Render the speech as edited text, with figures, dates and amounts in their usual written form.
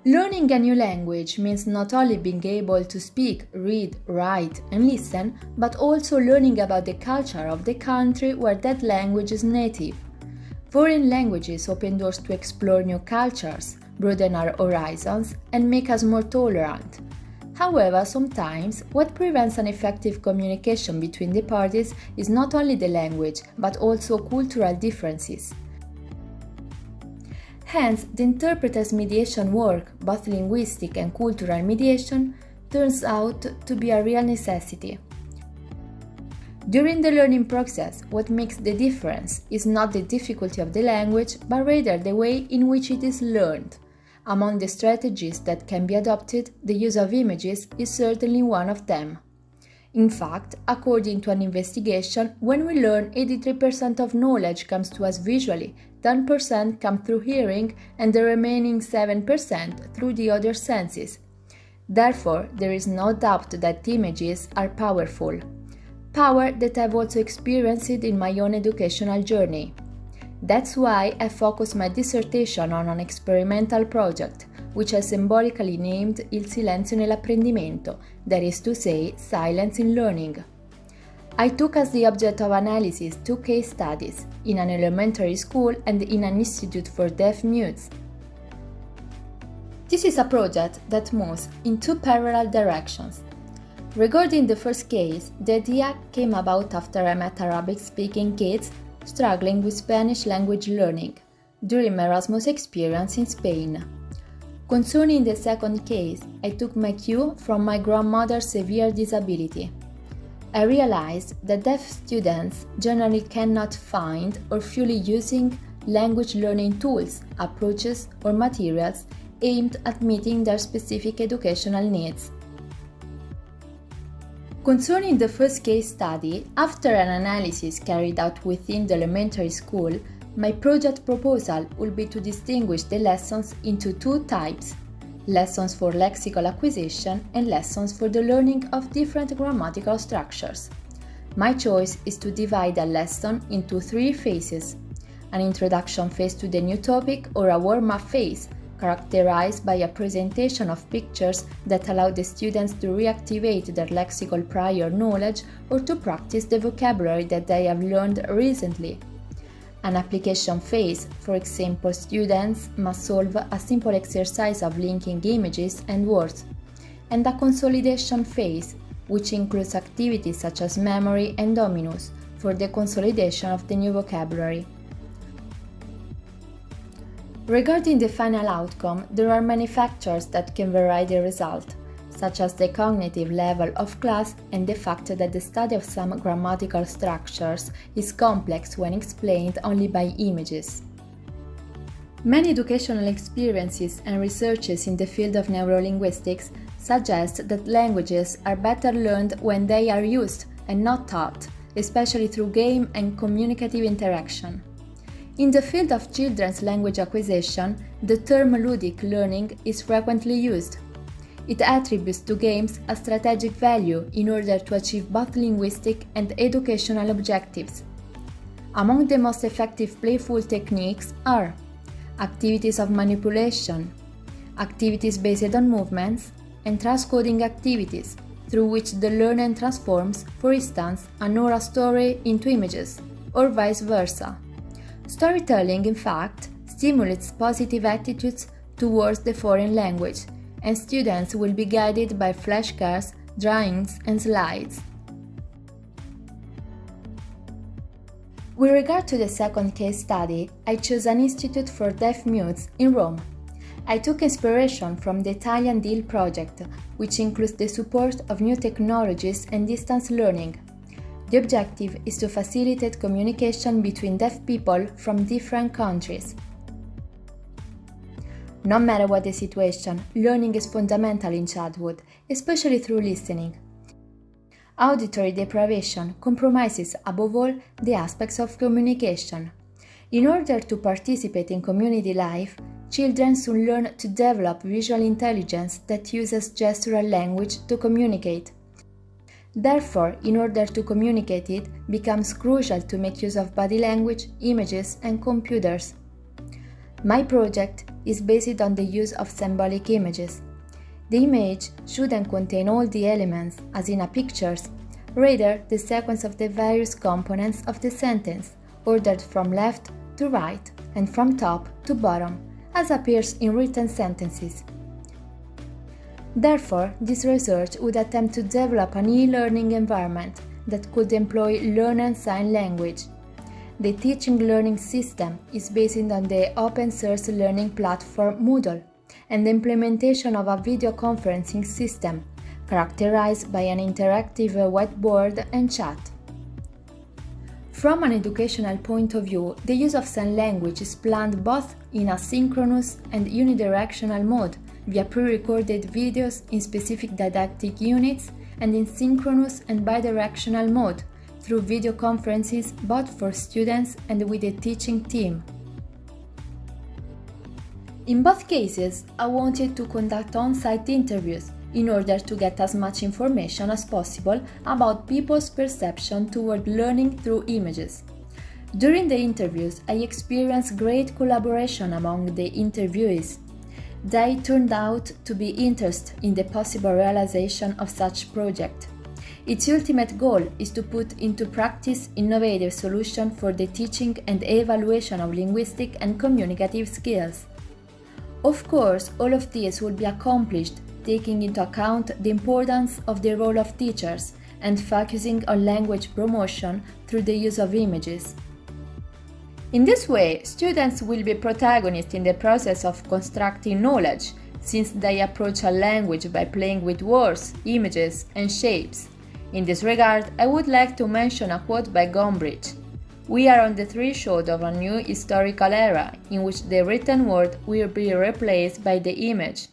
Learning a new language means not only being able to speak, read, write, and listen, but also learning about the culture of the country where that language is native. Foreign languages open doors to explore new cultures, broaden our horizons, and make us more tolerant. However, sometimes what prevents an effective communication between the parties is not only the language, but also cultural differences. Hence, the interpreter's mediation work, both linguistic and cultural mediation, turns out to be a real necessity. During the learning process, what makes the difference is not the difficulty of the language, but rather the way in which it is learned. Among the strategies that can be adopted, the use of images is certainly one of them. In fact, according to an investigation, when we learn, 83% of knowledge comes to us visually, 10% come through hearing, and the remaining 7% through the other senses. Therefore, there is no doubt that images are powerful. Power that I've also experienced in my own educational journey. That's why I focused my dissertation on an experimental project, which I symbolically named Il Silenzio Nell'Apprendimento, that is to say, silence in learning. I took as the object of analysis 2 case studies, in an elementary school and in an institute for deaf mutes. This is a project that moves in 2 parallel directions. Regarding the first case, the idea came about after I met Arabic-speaking kids struggling with Spanish language learning during my Erasmus experience in Spain. Concerning the second case, I took my cue from my grandmother's severe disability. I realized that deaf students generally cannot find or fully using language learning tools, approaches, or materials aimed at meeting their specific educational needs. Concerning the first case study, after an analysis carried out within the elementary school, my project proposal will be to distinguish the lessons into 2 types: lessons for lexical acquisition and lessons for the learning of different grammatical structures. My choice is to divide a lesson into 3 phases: an introduction phase to the new topic or a warm-up phase, characterized by a presentation of pictures that allow the students to reactivate their lexical prior knowledge or to practice the vocabulary that they have learned recently. An application phase, for example, students must solve a simple exercise of linking images and words. And a consolidation phase, which includes activities such as memory and dominus, for the consolidation of the new vocabulary. Regarding the final outcome, there are many factors that can vary the result, such as the cognitive level of class and the fact that the study of some grammatical structures is complex when explained only by images. Many educational experiences and researches in the field of neurolinguistics suggest that languages are better learned when they are used and not taught, especially through game and communicative interaction. In the field of children's language acquisition, the term ludic learning is frequently used. It attributes to games a strategic value in order to achieve both linguistic and educational objectives. Among the most effective playful techniques are activities of manipulation, activities based on movements, and transcoding activities, through which the learner transforms, for instance, an oral story into images, or vice versa. Storytelling, in fact, stimulates positive attitudes towards the foreign language, and students will be guided by flashcards, drawings, and slides. With regard to the second case study, I chose an institute for deaf mutes in Rome. I took inspiration from the Italian DEAL project, which includes the support of new technologies and distance learning. The objective is to facilitate communication between deaf people from different countries. No matter what the situation, learning is fundamental in childhood, especially through listening. Auditory deprivation compromises, above all, the aspects of communication. In order to participate in community life, children soon learn to develop visual intelligence that uses gestural language to communicate. Therefore, in order to communicate it, becomes crucial to make use of body language, images, and computers. My project is based on the use of symbolic images. The image shouldn't contain all the elements, as in a picture, rather the sequence of the various components of the sentence, ordered from left to right and from top to bottom, as appears in written sentences. Therefore, this research would attempt to develop an e-learning environment that could employ learn and sign language. The teaching learning system is based on the open source learning platform Moodle and the implementation of a video conferencing system characterized by an interactive whiteboard and chat. From an educational point of view, the use of sign language is planned both in asynchronous and unidirectional mode via pre-recorded videos in specific didactic units and in synchronous and bidirectional mode through video conferences both for students and with the teaching team. In both cases, I wanted to conduct on-site interviews in order to get as much information as possible about people's perception toward learning through images. During the interviews, I experienced great collaboration among the interviewees. They turned out to be interested in the possible realization of such project. Its ultimate goal is to put into practice innovative solutions for the teaching and evaluation of linguistic and communicative skills. Of course, all of this will be accomplished taking into account the importance of the role of teachers and focusing on language promotion through the use of images. In this way, students will be protagonists in the process of constructing knowledge, since they approach a language by playing with words, images, and shapes. In this regard, I would like to mention a quote by Gombrich. "We are on the threshold of a new historical era in which the written word will be replaced by the image.